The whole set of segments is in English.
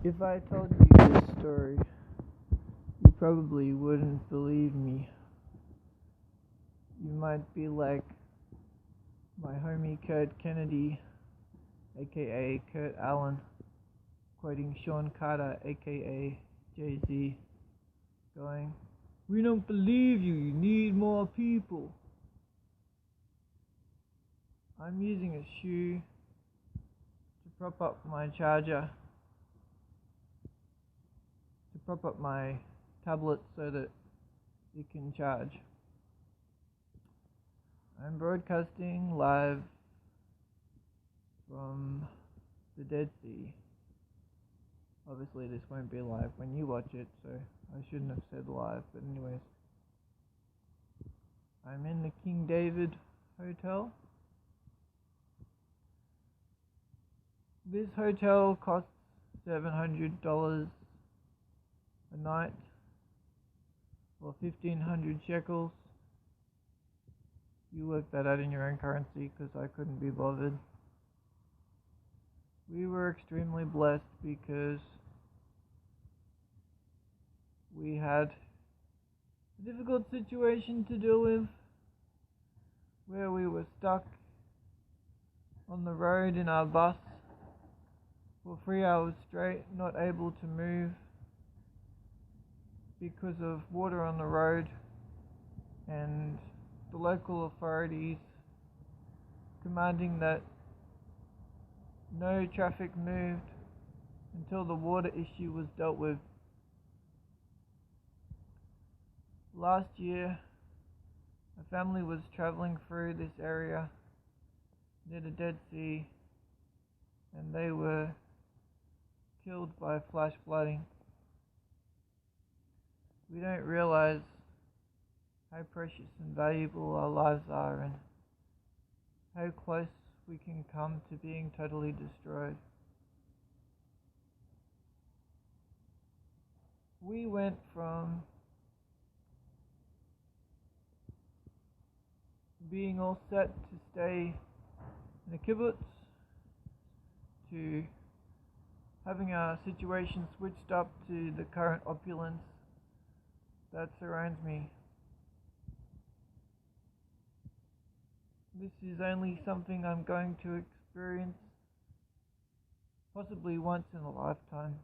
If I told you this story, you probably wouldn't believe me. You might be like my homie Kurt Kennedy, aka Kurt Allen, quoting Sean Carter, aka Jay-Z, going, "We don't believe you, you need more people." I'm using a shoe to prop up my charger, to prop up my tablet so that it can charge. I'm broadcasting live from the Dead Sea. Obviously this won't be live when you watch it, so I shouldn't have said live, but anyways. I'm in the King David Hotel. This hotel costs $700 a night, or 1,500 shekels. You work that out in your own currency because I couldn't be bothered. We were extremely blessed because we had a difficult situation to deal with where we were stuck on the road in our bus for 3 hours straight, not able to move because of water on the road and the local authorities commanding that no traffic moved until the water issue was dealt with. Last year, a family was traveling through this area near the Dead Sea and they were killed by flash flooding. We don't realize how precious and valuable our lives are and how close we can come to being totally destroyed. We went from being all set to stay in a kibbutz to having our situation switched up to the current opulence that surrounds me. This is only something I'm going to experience possibly once in a lifetime.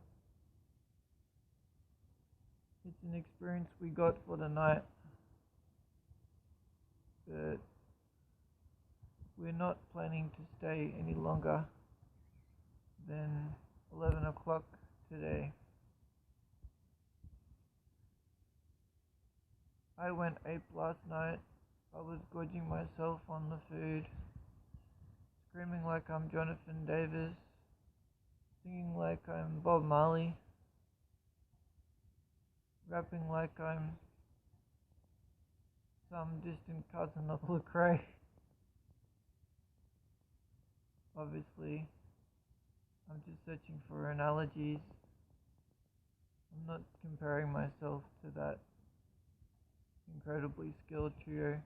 It's an experience we got for the night, but we're not planning to stay any longer than 11 o'clock today. I went ape last night. I was gorging myself on the food, screaming like I'm Jonathan Davis, singing like I'm Bob Marley, rapping like I'm some distant cousin of Lecrae. Obviously, I'm just searching for analogies. I'm not comparing myself to that incredibly skilled trio,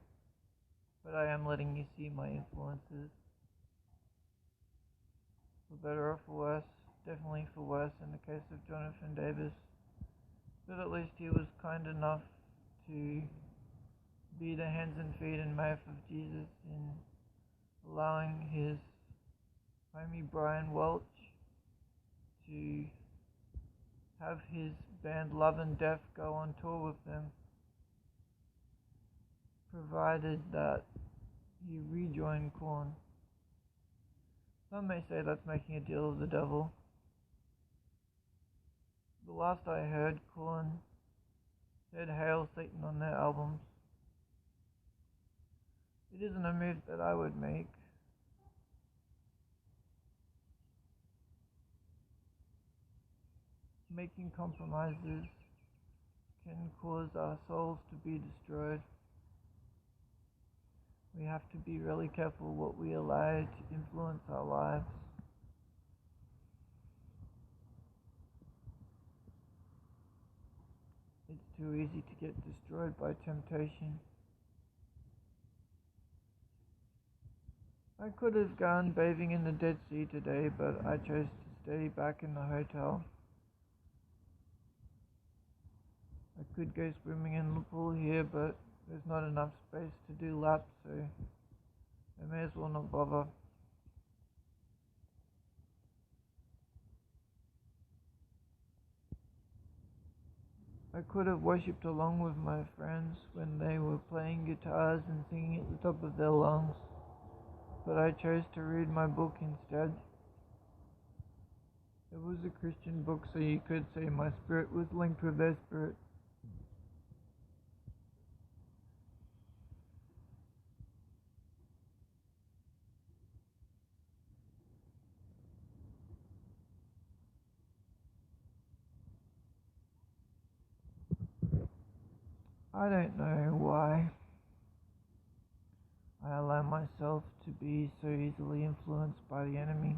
but I am letting you see my influences. For better or for worse, definitely for worse in the case of Jonathan Davis, but at least he was kind enough to be the hands and feet and mouth of Jesus in allowing his homie Brian Welch to have his band Love and Death go on tour with them, provided that he rejoined Korn. Some may say that's making a deal with the devil. The last I heard, Korn said "Hail Satan" on their albums. It isn't a move that I would make. Making compromises can cause our souls to be destroyed. We have to be really careful what we allow to influence our lives. It's too easy to get destroyed by temptation. I could have gone bathing in the Dead Sea today, but I chose to stay back in the hotel I could go swimming in the pool here, but there's not enough space to do laps, so I may as well not bother. I could have worshipped along with my friends when they were playing guitars and singing at the top of their lungs, but I chose to read my book instead. It was a Christian book, so you could say my spirit was linked with their spirit. I don't know why I allow myself to be so easily influenced by the enemy.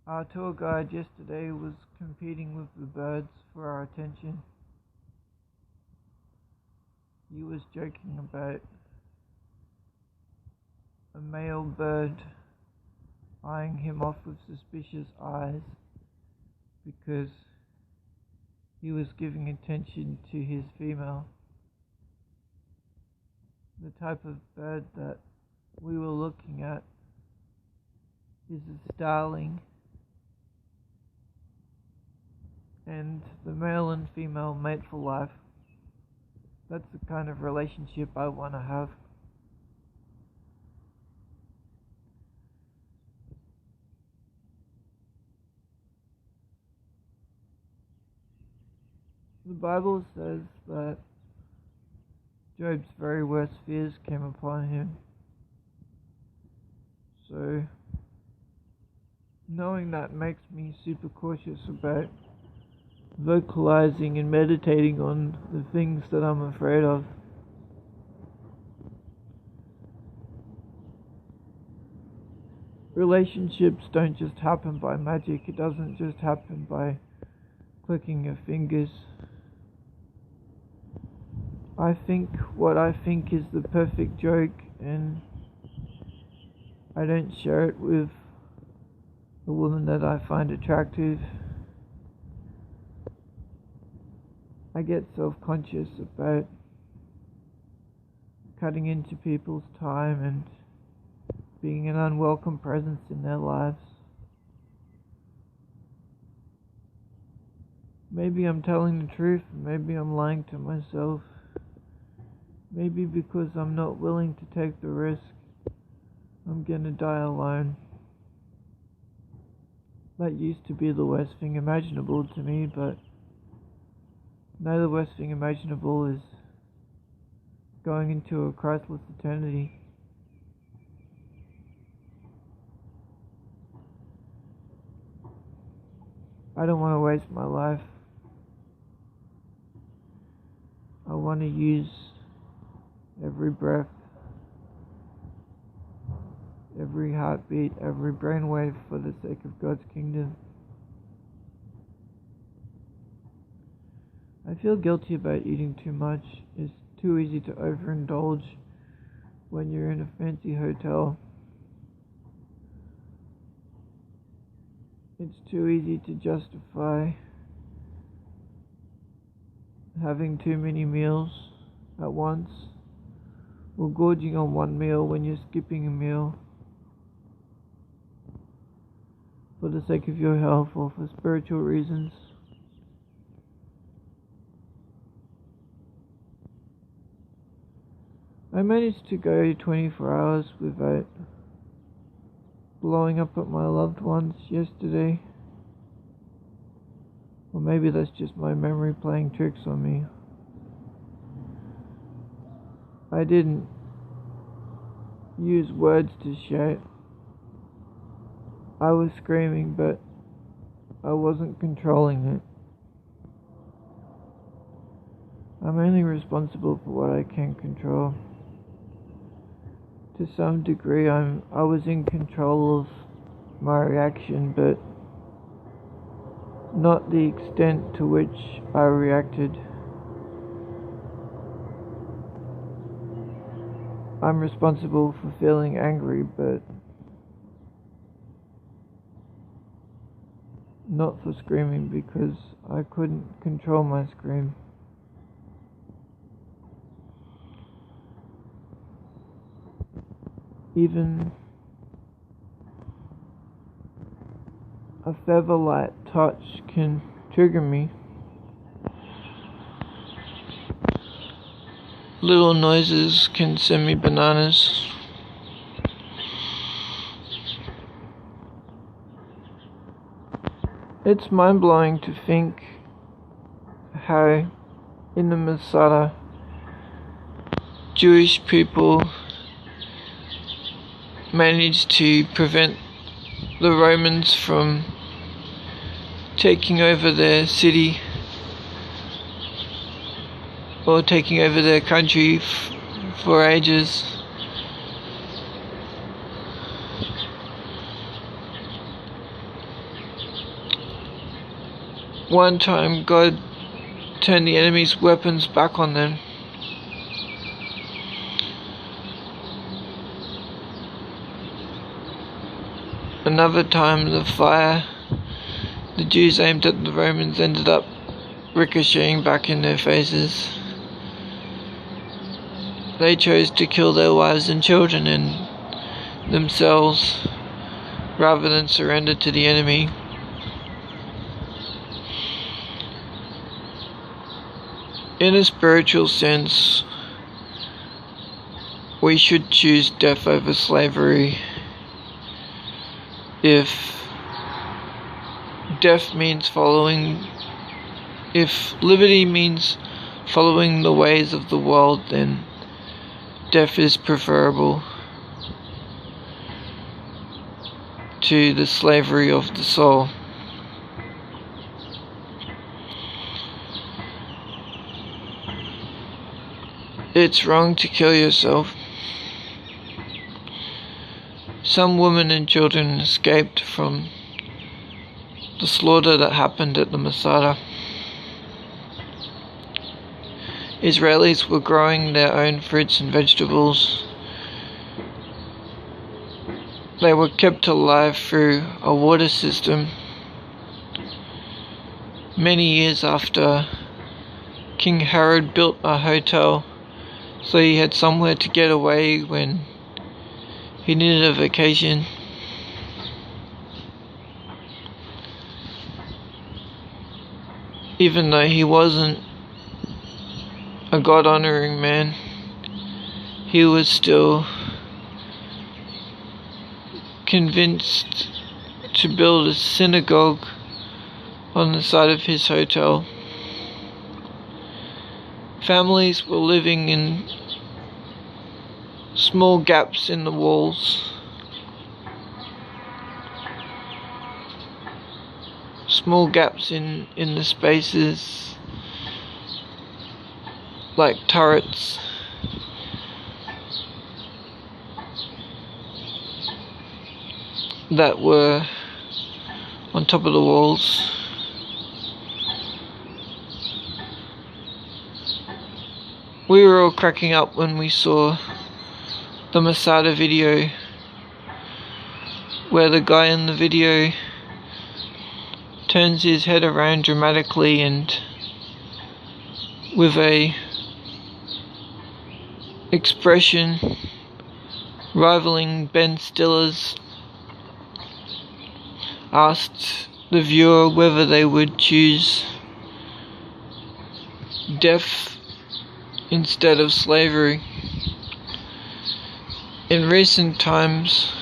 Our tour guide yesterday was competing with the birds for our attention. He was joking about a male bird eyeing him off with suspicious eyes because he was giving attention to his female. The type of bird that we were looking at is a starling, and the male and female mate for life. That's the kind of relationship I want to have. The Bible says that Job's very worst fears came upon him. So, knowing that makes me super cautious about vocalizing and meditating on the things that I'm afraid of. Relationships don't just happen by magic. It doesn't just happen by clicking your fingers. I think what I think is the perfect joke, and I don't share it with the woman that I find attractive. I get self-conscious about cutting into people's time and being an unwelcome presence in their lives. Maybe I'm telling the truth, maybe I'm lying to myself. Maybe because I'm not willing to take the risk, I'm gonna die alone. That used to be the worst thing imaginable to me, but now the worst thing imaginable is going into a Christless eternity. I don't want to waste my life. I want to use every breath, every heartbeat, every brainwave for the sake of God's kingdom. I feel guilty about eating too much. It's too easy to overindulge when you're in a fancy hotel. It's too easy to justify having too many meals at once, or gorging on one meal when you're skipping a meal for the sake of your health or for spiritual reasons. I managed to go 24 hours without blowing up at my loved ones yesterday. Or maybe that's just my memory playing tricks on me. I didn't use words to shout. I was screaming, but I wasn't controlling it. I'm only responsible for what I can control. To some degree, I was in control of my reaction, but not the extent to which I reacted. I'm responsible for feeling angry, but not for screaming, because I couldn't control my scream. Even a feather-light touch can trigger me. Little noises can send me bananas. It's mind-blowing to think how in the Masada, Jewish people managed to prevent the Romans from taking over their city or taking over their country for ages. One time God turned the enemy's weapons back on them. Another time, the fire the Jews aimed at the Romans ended up ricocheting back in their faces. They chose to kill their wives and children and themselves rather than surrender to the enemy. In a spiritual sense, we should choose death over slavery. If liberty means following the ways of the world, then death is preferable to the slavery of the soul. It's wrong to kill yourself. Some women and children escaped from the slaughter that happened at the Masada. Israelis were growing their own fruits and vegetables. They were kept alive through a water system. Many years after, King Herod built a hotel so he had somewhere to get away when he needed a vacation. Even though he wasn't a God-honoring man, he was still convinced to build a synagogue on the side of his hotel. Families were living in small gaps in the walls, small gaps in the spaces, like turrets. That were on top of the walls. We were all cracking up when we saw the Masada video, where the guy in the video turns his head around dramatically and with a expression rivaling Ben Stiller's asked the viewer whether they would choose death instead of slavery. In recent times,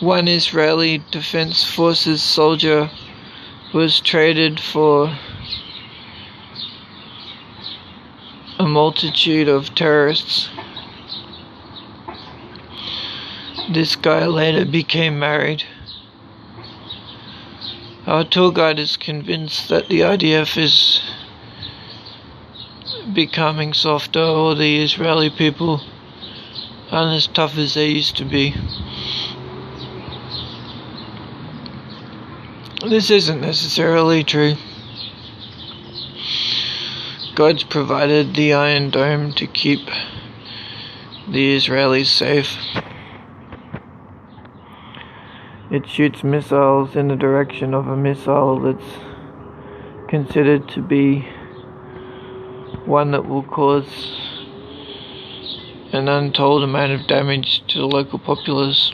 one Israeli Defense Forces soldier was traded for a multitude of terrorists. This guy later became married. Our tour guide is convinced that the IDF is becoming softer, or the Israeli people aren't as tough as they used to be. This isn't necessarily true. God's provided the Iron Dome to keep the Israelis safe. It shoots missiles in the direction of a missile that's considered to be one that will cause an untold amount of damage to the local populace.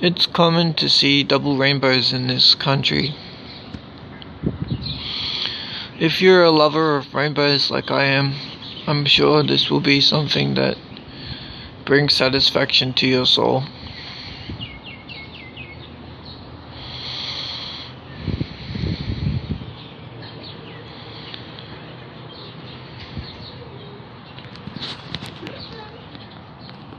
It's common to see double rainbows in this country. If you're a lover of rainbows like I am, I'm sure this will be something that brings satisfaction to your soul.